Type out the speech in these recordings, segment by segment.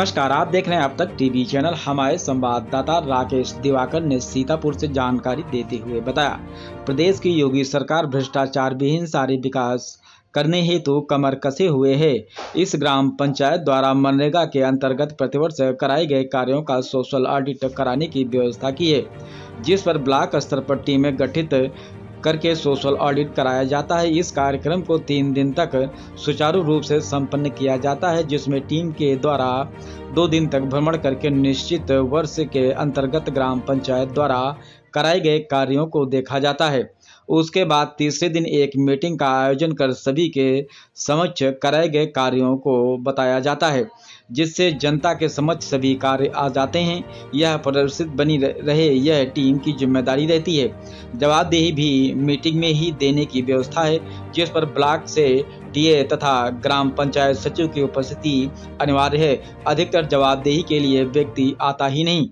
नमस्कार, आप देख रहे हैं अब तक टीवी चैनल। हमारे संवाददाता राकेश दिवाकर ने सीतापुर से जानकारी देते हुए बताया, प्रदेश की योगी सरकार भ्रष्टाचार विहीन सारे विकास करने हेतु कमर कसे हुए है। इस ग्राम पंचायत द्वारा मनरेगा के अंतर्गत प्रतिवर्ष कराए गए कार्यों का सोशल ऑडिट कराने की व्यवस्था की है, जिस पर ब्लॉक स्तर पर टीमें गठित करके सोशल ऑडिट कराया जाता है। इस कार्यक्रम को 3 दिन तक सुचारू रूप से संपन्न किया जाता है, जिसमें टीम के द्वारा 2 दिन तक भ्रमण करके निश्चित वर्ष के अंतर्गत ग्राम पंचायत द्वारा कराए गए कार्यों को देखा जाता है। उसके बाद तीसरे दिन एक मीटिंग का आयोजन कर सभी के समक्ष कराए गए कार्यों को बताया जाता है, जिससे जनता के समक्ष सभी कार्य आ जाते हैं। यह प्रदर्शित बनी रहे, यह टीम की जिम्मेदारी रहती है। जवाबदेही भी मीटिंग में ही देने की व्यवस्था है, जिस पर ब्लॉक से टीए तथा ग्राम पंचायत सचिव की उपस्थिति अनिवार्य है। अधिकतर जवाबदेही के लिए व्यक्ति आता ही नहीं।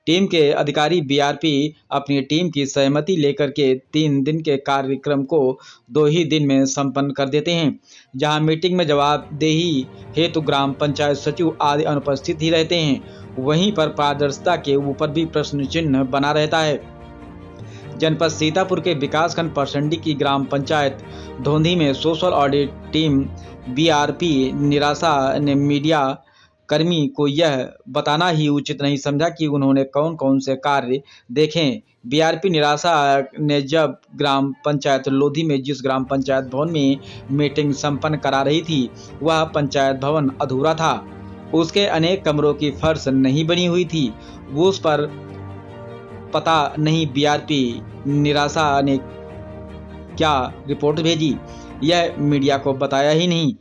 टीम के अधिकारी बीआरपी अपनी टीम की सहमति लेकर के 3 दिन के कार्यक्रम को 2 ही दिन में संपन्न कर देते हैं। जहां मीटिंग में जवाबदेही हेतु ग्राम पंचायत सचिव आदि अनुपस्थित ही रहते हैं, वहीं पर पारदर्शिता के ऊपर भी प्रश्न चिन्ह बना रहता है। जनपद सीतापुर के विकासखंड परसंडी की ग्राम पंचायत धोंधी में सोशल ऑडिट टीम बीआरपी निराशा ने मीडिया कर्मी को यह बताना ही उचित नहीं समझा कि उन्होंने कौन कौन से कार्य देखें। बीआरपी निराशा ने जब ग्राम पंचायत लोधी में जिस ग्राम पंचायत भवन में मीटिंग संपन्न करा रही थी, वह पंचायत भवन अधूरा था। उसके अनेक कमरों की फर्श नहीं बनी हुई थी। वो उस पर पता नहीं बीआरपी निराशा ने क्या रिपोर्ट भेजी, यह मीडिया को बताया ही नहीं।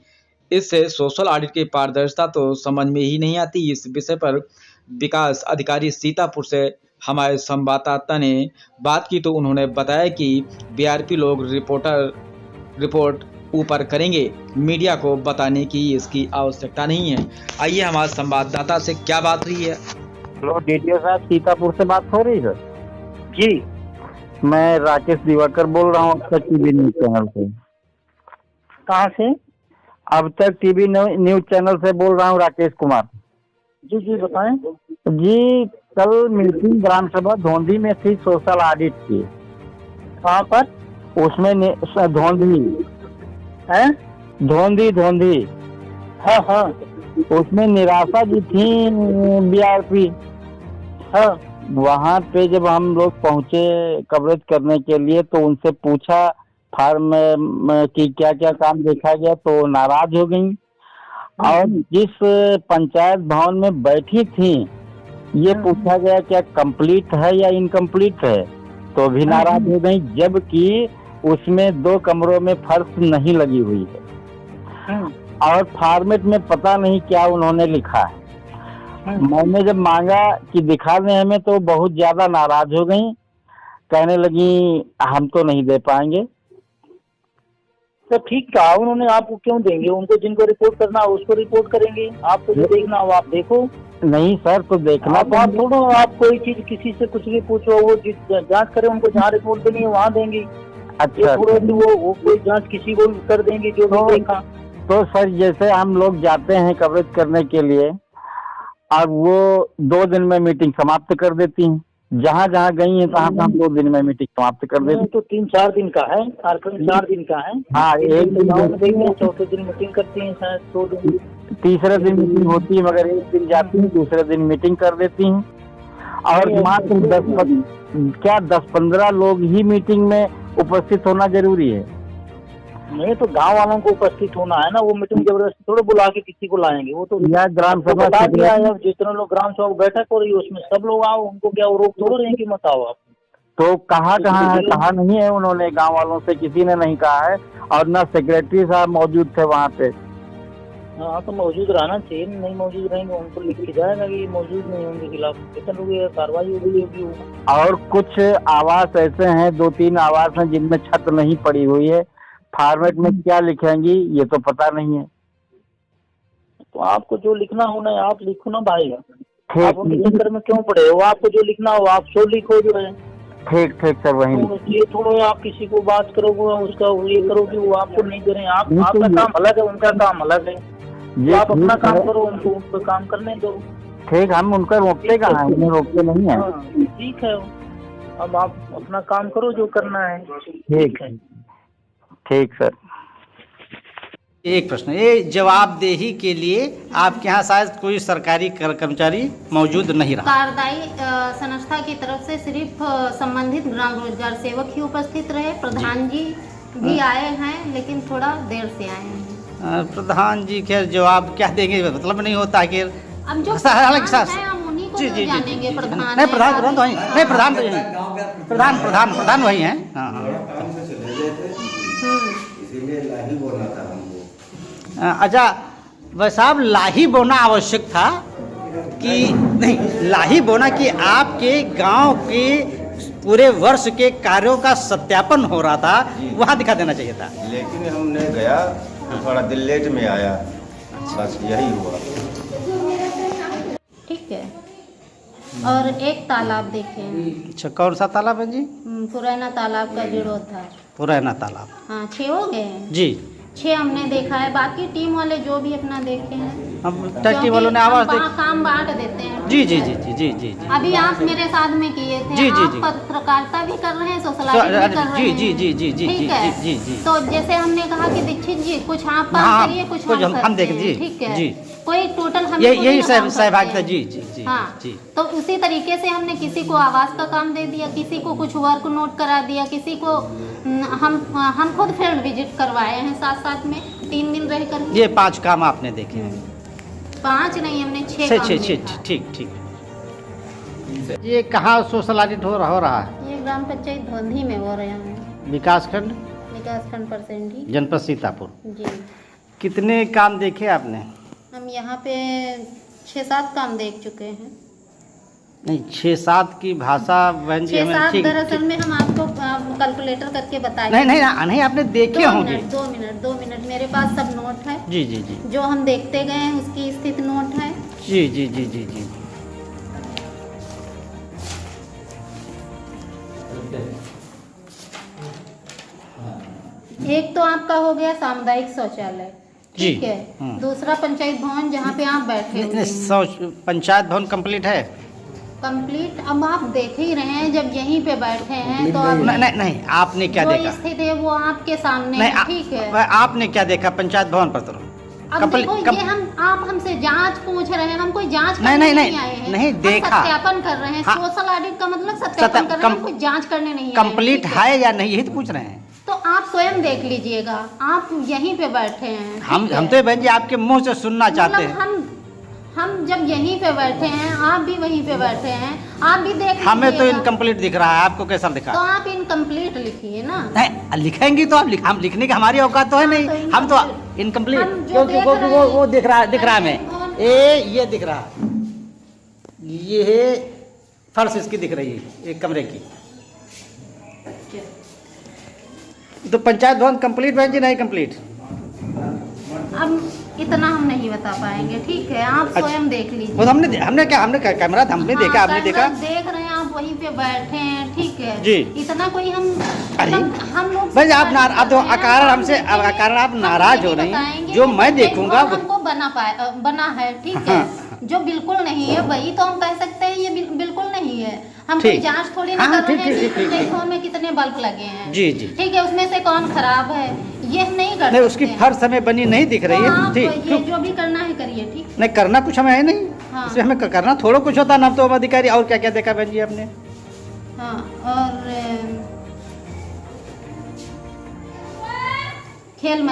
इससे सोशल ऑडिट की पारदर्शिता तो समझ में ही नहीं आती। इस विषय पर विकास अधिकारी सीतापुर से हमारे संवाददाता ने बात की तो उन्होंने बताया कि बीआरपी लोग रिपोर्ट ऊपर करेंगे, मीडिया को बताने की इसकी आवश्यकता नहीं है। आइए हमारे संवाददाता से क्या बात हुई है। हेलो डीटीओ साहब, सीतापुर से बात हो रही है? जी, मैं राकेश दिवाकर बोल रहा हूँ अब तक टीवी न्यूज चैनल से। कहाँ से? अब तक टीवी न्यूज चैनल से बोल रहा हूँ, राकेश कुमार। जी जी बताएं। जी, कल मीटिंग ग्राम सभा धोंधी में थी, सोशल ऑडिट की। कहाँ पर? उसमें धोंधी है? धोंधी हाँ हाँ उसमें निराशा जी थी बीआरपी। हाँ। वहाँ पे जब हम लोग पहुँचे कवरेज करने के लिए तो उनसे पूछा फार्म में कि क्या क्या काम देखा गया, तो नाराज हो गई। और जिस पंचायत भवन में बैठी थी, ये पूछा गया क्या कंप्लीट है या इनकम्प्लीट है, तो भी नाराज हो गई, जबकि उसमें 2 कमरों में फर्श नहीं लगी हुई है और फॉर्मेट में पता नहीं क्या उन्होंने लिखा है। मैंने जब मांगा कि दिखा दें हमें, तो बहुत ज्यादा नाराज हो गई, कहने लगी हम तो नहीं दे पाएंगे। तो ठीक कहा उन्होंने, आपको क्यों देंगे? उनको जिनको रिपोर्ट करना हो उसको रिपोर्ट करेंगे, आपको जो देखना हो आप देखो। नहीं सर, तो देखना आप थोड़ा, आप कोई चीज किसी से कुछ भी पूछो, वो जांच करे, उनको जहाँ रिपोर्ट देनी है वहाँ देंगे। अच्छा, वो कोई जांच किसी को कर देंगे जो भी देखा। तो सर जैसे हम लोग जाते हैं कवरेज करने के लिए और वो 2 दिन में मीटिंग समाप्त कर देती हैं, जहाँ जहाँ गई है तहाँ हम 2 दिन में मीटिंग समाप्त कर देते हैं। तो 3-4 दिन का है कार्यक्रम, 4 दिन का है। हाँ, एक दिन चौथे दिन मीटिंग करती है, शायद 2 दिन, तीसरे दिन मीटिंग होती है, मगर एक दिन जाती है, दूसरे दिन मीटिंग कर देती हैं। और मात्र 10-15 लोग ही मीटिंग में उपस्थित होना जरूरी है? नहीं, तो गांव वालों को उपस्थित होना है ना। वो मीटिंग जबरदस्ती थोड़े बुला के किसी को लाएंगे। वो तो ग्राम सभा बता दिया है, जितने लोग ग्राम सभा बैठक हो रही है उसमें सब लोग आओ, उनको क्या रोक थोड़े रहे कि मत आओ आप। तो कहाँ है, कहा नहीं है उन्होंने, गांव वालों से किसी ने नहीं कहा है, और न सेक्रेटरी साहब मौजूद थे वहाँ पे। हाँ, तो मौजूद रहना चाहिए, नहीं मौजूद रहेंगे उनको लिख के जाएगा कि मौजूद नहीं होंगे खिलाफ कितने लोग कार्रवाई होगी। और कुछ आवास ऐसे हैं, 2-3 आवास हैं जिनमें छत नहीं पड़ी हुई है, फॉर्मेट में क्या लिखेंगी ये तो पता नहीं है। तो आपको जो लिखना हो ना आप लिखो ना भाई, आप उनके ठीक, चक्कर में क्यों पड़े हो? आपको जो लिखना हो आप सो लिखो जो है। ठीक सर, वही तो ये थोड़ा आप किसी को बात करोगे उसका ये करोगे, वो आपको नहीं दे रहे हैं। आपका काम अलग है, उनका काम अलग है। जी, तो आप अपना ठीक काम है। करो, उनको काम करने दो। ठीक, हम उनका रोकते कहाँ हैं, उन्हें रोकते नहीं है। हाँ, ठीक है। अब आप अपना काम करो जो करना है। ठीक है, ठीक सर। एक प्रश्न, ये जवाबदेही के लिए आपके यहाँ शायद कोई सरकारी कर्मचारी मौजूद नहीं रहा। कार्यदायी संस्था की तरफ से सिर्फ संबंधित ग्राम रोजगार सेवक ही उपस्थित रहे। प्रधान जी भी आए हैं, लेकिन थोड़ा देर से आए हैं। प्रधान जी के जवाब क्या देंगे, मतलब नहीं होता कि अब जो हालांकि प्रधान हैं, हम उन्हीं को तो जानेंगे। प्रधान नहीं, प्रधान तो वही नहीं, प्रधान तो यही प्रधान वही हैं। हाँ हाँ। इसीलिए लाही बोलना था हमको। अच्छा, वह साहब लाही बोना आवश्यक था कि नहीं, लाही बोना कि आपके गांव के पूरे वर्ष के कार्यों का सत्यापन हो रहा था, वहाँ दिखा देना चाहिए था। लेकिन हमने गया तो थोड़ा दिल लेट में आया, बस यही हुआ। ठीक है। और एक तालाब देखें, अच्छा, कौन सा तालाब है जी? पुराना तालाब का जीर्णोद्धार। पुराना तालाब। हाँ, 6 हो गए हैं। जी, 6 हमने देखा है, बाकी टीम वाले जो भी अपना देखे हैं, हम टैक्सी वालों ने आवाज क्योंकि दी। हम काम बांट देते हैं। जी ठीक जी है? जी जी जी जी जी। अभी आप मेरे साथ में किए थे। जी, जी, आप जी। पत्रकारिता भी कर रहे हैं, सोशलाइटी भी कर रहे जी हैं। जी जी जी जी जी ठीक है। जी जी। तो जैसे हमने कहा कि दीक्षित जी कुछ आप हाँ, काम करिए, कुछ कुछ हम करते देख- हैं, जी, ठीक है। जी। कोई टोटल हम यही सहभागिता। जी जी जी हाँ, जी। तो उसी तरीके से हमने किसी को आवास का काम दे दिया, किसी को कुछ वर्क नोट करा दिया, किसी को हम खुद फील्ड विजिट करवाए हैं साथ साथ में 3 दिन रह कर। ये 5 काम आपने देखे हैं। 5 नहीं, हमने 6 छः काम छः देखा। छः, ठीक ठीक। ये कहाँ सोशल ऑडिट हो रहा है? ये ग्राम पंचायत धोंधी में हो रहे हैं, विकासखंड विकासखंड परसेंटी। जनपद सीतापुर। जी, कितने काम देखे आपने? हम यहाँ पे 6-7 काम देख चुके हैं। नहीं, 6-7 की भाषा बहन जी हमें 6-7 ठीक। दरअसल में हम आपको कैलकुलेटर करके बताएंगे। नहीं नहीं नहीं, आपने देखे होंगे। 2 मिनट मेरे पास सब नोट है। जी जी जी जो हम देखते गए हैं उसकी स्थिति नोट है। जी जी जी जी जी। एक तो आपका हो गया सामुदायिक शौचालय, जी। ठीक है। दूसरा पंचायत भवन जहाँ पे आप बैठे हुए हैं, पंचायत भवन कंप्लीट है? कंप्लीट। अब आप देख ही रहे हैं, जब यहीं पे बैठे हैं तो आप नहीं नहीं नहीं, आपने क्या जो देखा? स्थिति है वो आपके सामने नहीं, है, ठीक है। आपने क्या देखा पंचायत भवन पर? तो अब देखो, ये आप हमसे जांच पूछ रहे हैं, हम कोई जांच करने नहीं, नहीं आए हैं। नहीं, हम देखा। सत्यापन कर रहे हैं। हाँ। सोशल ऑडिट का मतलब सत्यापन कर रहे हैं, हम कोई जांच करने नहीं आए हैं, कंप्लीट ठीक है या नहीं, यही तो पूछ रहे हैं। तो आप स्वयं देख लीजिएगा, आप यहीं पे बैठे हैं। हम ठीक है? तो बहन जी आपके मुंह से सुनना चाहते मतलब हैं। हम जब यहीं पे बैठे हैं, आप भी वहीं पे बैठे हैं, आप भी देख हमें तो लीजिएगा। इनकम्प्लीट दिख रहा है, आपको कैसा दिखा? तो आप इनकम्प्लीट लिखिए ना। नहीं, लिखेंगी तो हम लिखने की हमारी औकात तो है नहीं। तो हम तो incomplete। इनकम्प्लीट, हम जो क्योंकि देख वो रहे वो हैं, वो दिख रहा है हमें। ये दिख रहा है, ये फर्श इसकी दिख रही है एक कमरे की। तो पंचायत भवन कंप्लीट बहन जी नहीं कंप्लीट? अब इतना हम नहीं बता पाएंगे, ठीक है। आप स्वयं देख लीजिए। वो हमने क्या कैमरा हमने देखा, हाँ, आपने देखा? देख रहे हैं, आप वहीं पे बैठे हैं, ठीक है जी। इतना कोई हम अरे, हम लोग भाई आप अकारण हमसे अकारण आप नाराज हो रही हैं। जो मैं देखूंगा वो हमको बना है, ठीक है। हाँ। जो बिल्कुल नहीं है वही तो हम कह सकते हैं, ये बिल्कुल नहीं है। हम ठीक। कोई जांच थोड़ी ना हाँ, कर रहे ठीक, हैं ठीक, कि ठीक, ठीक। देखो में कितने बल्ब लगे हैं। जी, जी। ठीक है, उसमें से कौन खराब है ये हम नहीं कर नहीं, सकते उसकी हैं। फर्श हमें बनी नहीं दिख रही तो है। आप ठीक, ये जो भी करना है करिए, ठीक है। नहीं करना कुछ हमें है नहीं। हाँ। इसमें हमें करना थोड़ा कुछ होता ना, तो हम अधिकारी। और क्या क्या देखा बहन जी आपने? हाँ, और खेल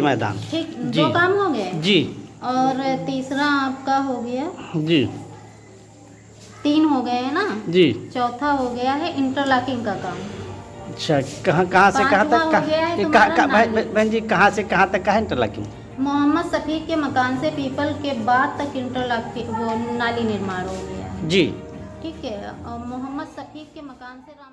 मैदान, ठीक, जी 2 काम हो गए। जी और तीसरा आपका हो गया, जी 3 हो गए हैं ना। जी। चौथा हो गया है इंटरलॉकिंग का काम। अच्छा, कहाँ से कहाँ पांचवा हो गया है तुम्हारा नाली। बहन जी कहाँ से कहाँ तक का है इंटरलॉकिंग? मोहम्मद शफीक के मकान से पीपल के बाद तक इंटरलॉकिंग वो नाली निर्माण हो गया है, जी। ठीक है। और मोहम्मद शफीक के मकान से राम